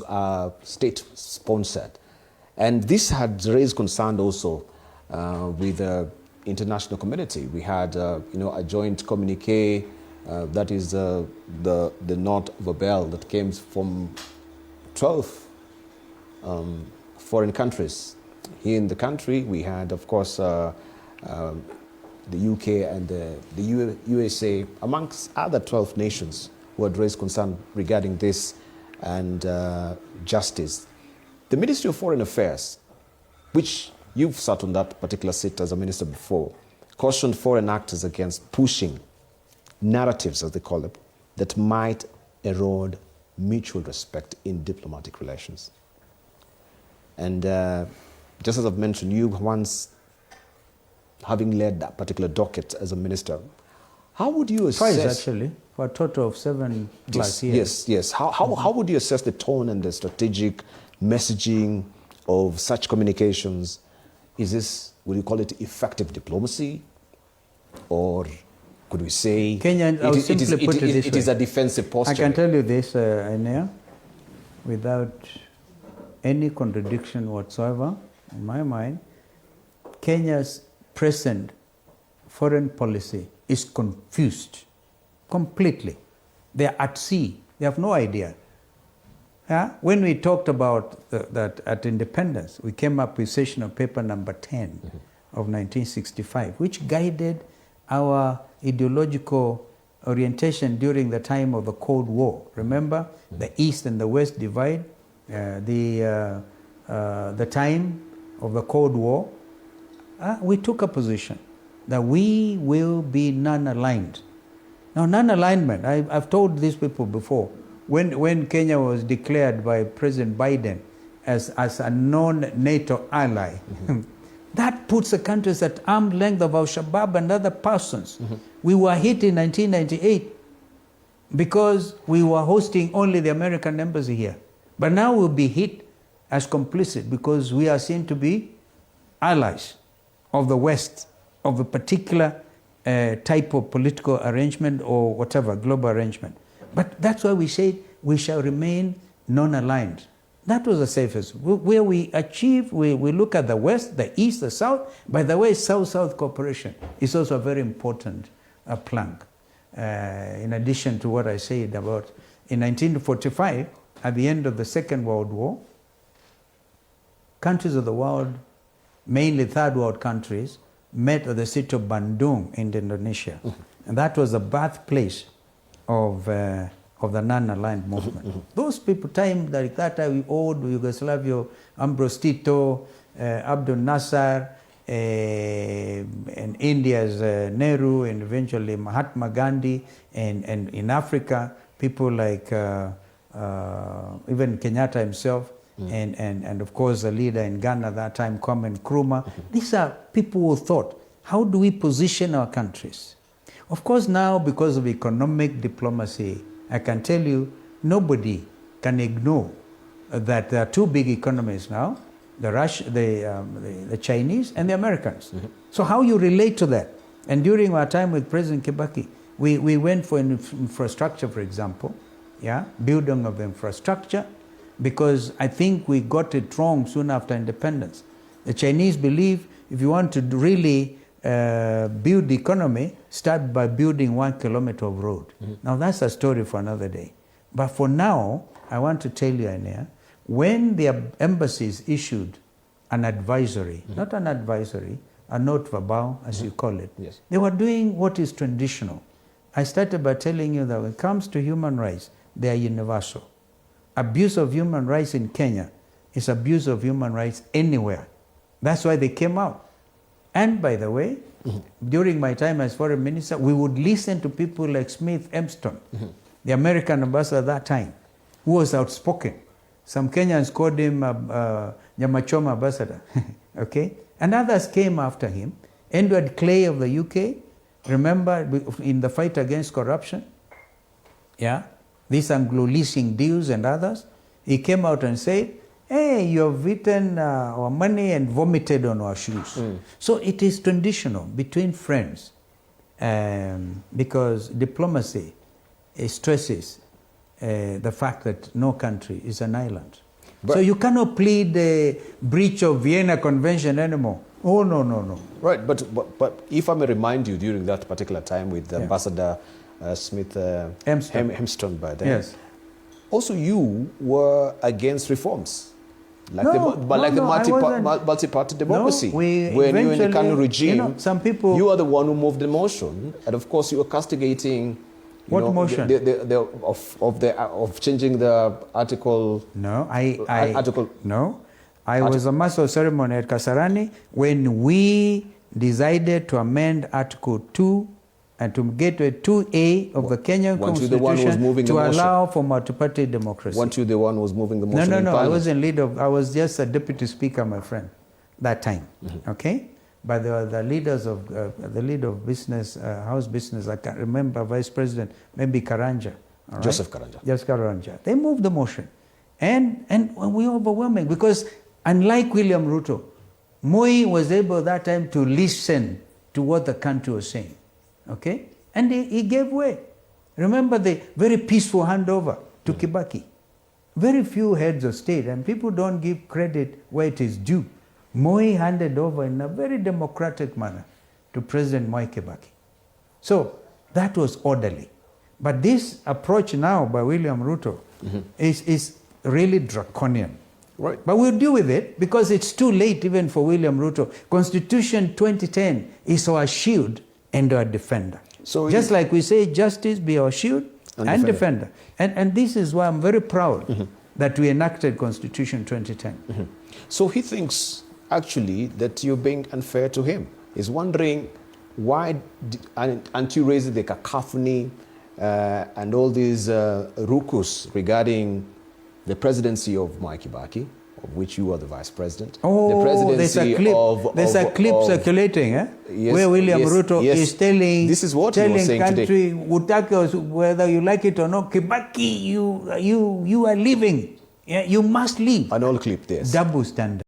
are state-sponsored. And this had raised concern also with the international community. We had a joint communique, that is the note of a bell that came from 12 foreign countries. Here in the country, we had, of course, the UK and the USA, amongst other 12 nations who had raised concern regarding this and justice. The Ministry of Foreign Affairs, which you've sat on that particular seat as a minister before, cautioned foreign actors against pushing narratives, as they call them, that might erode mutual respect in diplomatic relations. And just as I've mentioned, you once, having led that particular docket as a minister, how would you assess... Twice, actually, for a total of 7+ years. Yes. How would you assess the tone and the strategic messaging of such communications? Is this, would you call it effective diplomacy? Or could we say Kenyan, it is a defensive posture? I can tell you this, Enea, without any contradiction whatsoever, in my mind, Kenya's present foreign policy is confused completely. They are at sea. They have no idea. Yeah? When we talked about that at independence, we came up with session of paper number 10 of 1965, which guided our ideological orientation during the time of the Cold War. Remember, the East and the West divide, the time of the Cold War. We took a position that we will be non-aligned. Now, non-alignment, I've told these people before, when Kenya was declared by President Biden as a non-NATO ally, that puts the countries at arm's length of Al-Shabaab and other persons. We were hit in 1998 because we were hosting only the American embassy here. But now we'll be hit as complicit because we are seen to be allies of the West, of a particular type of political arrangement or whatever, global arrangement. But that's why we say we shall remain non-aligned. That was the safest. Where we achieve, we look at the West, the East, the South. By the way, South-South cooperation is also a very important plank. In addition to what I said about in 1945, at the end of the Second World War, countries of the world, mainly third world countries, met at the city of Bandung in Indonesia. And that was the birthplace of the non-aligned movement. Those people, time like that, we owed Yugoslavia, Ambros Tito, Abdul Nasser, and India's Nehru, and eventually Mahatma Gandhi, and in Africa, people like even Kenyatta himself, and of course the leader in Ghana at that time, Kwame Nkrumah. These are people who thought, how do we position our countries? Of course now, because of economic diplomacy, I can tell you, nobody can ignore that there are two big economies now, the Chinese and the Americans. So how you relate to that? And during our time with President Kibaki, we went for infrastructure, for example, building of infrastructure, because I think we got it wrong soon after independence. The Chinese believe if you want to really build the economy, start by building 1 kilometer of road. Now that's a story for another day. But for now, I want to tell you, Ainea, when the embassies issued an advisory, not an advisory, a note verbal, as you call it, they were doing what is traditional. I started by telling you that when it comes to human rights, they are universal. Abuse of human rights in Kenya is abuse of human rights anywhere. That's why they came out. And by the way, during my time as foreign minister, we would listen to people like Smith Empston, the American ambassador at that time, who was outspoken. Some Kenyans called him Nyamachoma ambassador, okay? And others came after him. Edward Clay of the UK, remember in the fight against corruption? These Anglo-leasing deals and others, he came out and said, hey, you have eaten our money and vomited on our shoes. So it is traditional between friends, because diplomacy stresses the fact that no country is an island. But so you cannot plead the breach of Vienna Convention anymore. Oh, no, no, no. Right, but if I may remind you, during that particular time with Ambassador Smith Hemston by then, yes. Also you were against reforms. Like No, the multi-party democracy. No, when you in the Kanu regime, you know, some people, you are the one who moved the motion, and of course you were castigating. What motion? Of changing the article. No, article. No, I was a master of ceremony at Kasarani when we decided to amend Article 2 and to get to a 2A of the Kenyan Constitution to allow for multi-party democracy. Weren't you the one who was moving the motion? No, I wasn't leader. I was just a deputy speaker, my friend, that time. Mm-hmm. Okay, but there were the leaders of the leader of business, House business. I can't remember, Vice President, maybe Karanja. Right? Joseph Karanja. Joseph Karanja. They moved the motion, and we were overwhelming because unlike William Ruto, Moi was able that time to listen to what the country was saying. Okay? And he gave way. Remember the very peaceful handover to Kibaki. Very few heads of state, and people don't give credit where it is due. Moi handed over in a very democratic manner to President Mwai Kibaki. So that was orderly. But this approach now by William Ruto is really draconian. Right. But we'll deal with it because it's too late even for William Ruto. Constitution 2010 is our shield and our defender. So just like we say, justice be our shield and defender. And this is why I'm very proud that we enacted Constitution 2010. So he thinks actually that you're being unfair to him. He's wondering why aren't you raising the cacophony and all these rukus regarding the presidency of Mwai Kibaki, of which you are the vice president. Oh, the presidency there's a clip circulating, yes, where William Ruto is telling, this is what he was saying country, today. Whether you like it or not, Kibaki, you are leaving. Yeah, you must leave. An old clip, yes. Double standard.